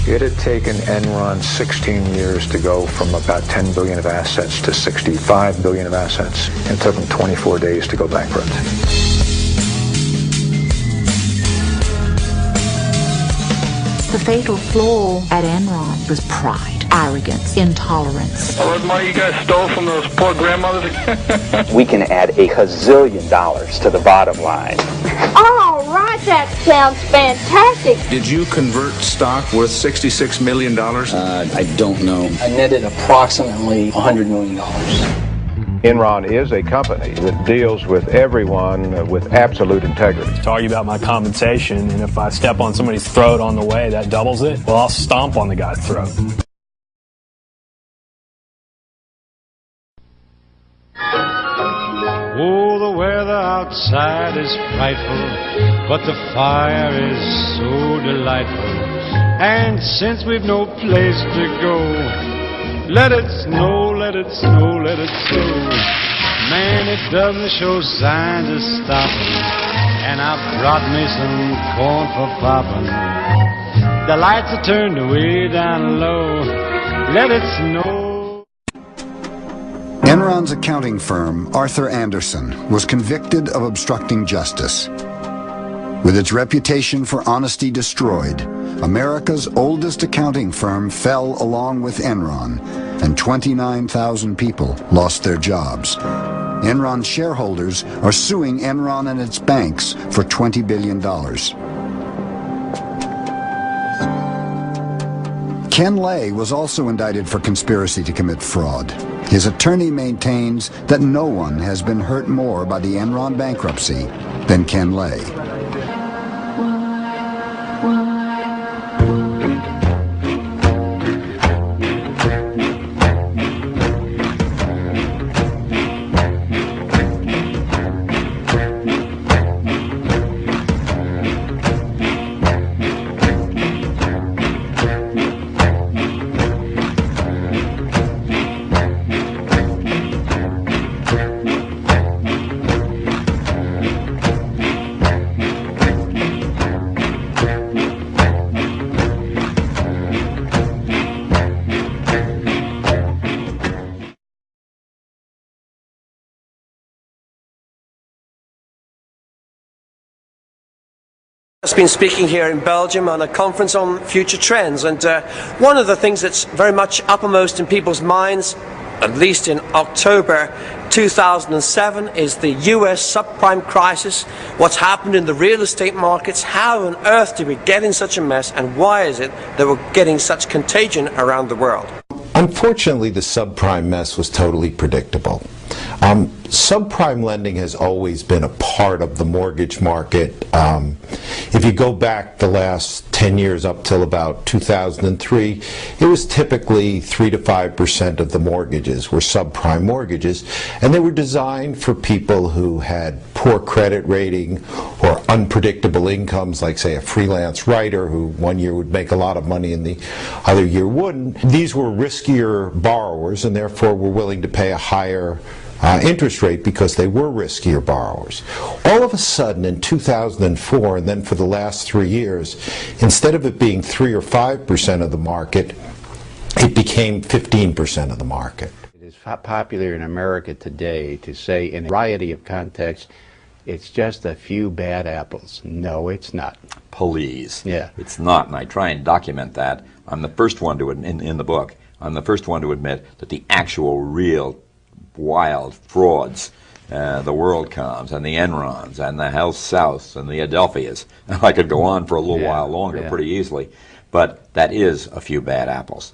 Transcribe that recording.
It had taken Enron 16 years to go from about 10 billion of assets to 65 billion of assets. It took them 24 days to go bankrupt. The fatal flaw at Enron was pride, arrogance, intolerance. Well, the money you guys stole from those poor grandmothers? We can add $1 gazillion to the bottom line. All right, that sounds fantastic. Did you convert stock worth $66 million? I don't know. I netted approximately $100 million. Enron is a company that deals with everyone with absolute integrity. Talking about my compensation, and if I step on somebody's throat on the way, that doubles it. Well, I'll stomp on the guy's throat. Oh, the weather outside is frightful, but the fire is so delightful. And since we've no place to go, let it snow, let it snow, let it snow. Man, it doesn't show signs of stopping, and I've brought me some corn for popping. The lights are turned way down low. Let it snow. Enron's accounting firm, Arthur Andersen, was convicted of obstructing justice. With its reputation for honesty destroyed, America's oldest accounting firm fell along with Enron, and 29,000 people lost their jobs. Enron shareholders are suing Enron and its banks for $20 billion. Ken Lay was also indicted for conspiracy to commit fraud. His attorney maintains that no one has been hurt more by the Enron bankruptcy than Ken Lay. I've been speaking here in Belgium on a conference on future trends, and one of the things that's very much uppermost in people's minds, at least in October 2007, is the US subprime crisis. What's happened in the real estate markets? How on earth did we get in such a mess, and why is it that we're getting such contagion around the world? Unfortunately, the subprime mess was totally predictable. Subprime lending has always been a part of the mortgage market. If you go back the last 10 years up till about 2003, it was typically 3 to 5% of the mortgages were subprime mortgages, and they were designed for people who had poor credit rating or unpredictable incomes, like say a freelance writer who one year would make a lot of money and the other year wouldn't. These were riskier borrowers and therefore were willing to pay a higher interest rate because they were riskier borrowers. All of a sudden in 2004, and then for the last 3 years, instead of it being 3 or 5% of the market, it became 15% of the market. It is popular in America today to say in a variety of contexts, it's just a few bad apples. No, it's not. Please. Yeah. It's not, and I try and document that. I'm the first one to, in the book, I'm the first one to admit that the actual real wild frauds, the WorldComs and the Enrons and the Health Souths and the Adelphias. I could go on for a little while longer pretty easily, but that is a few bad apples.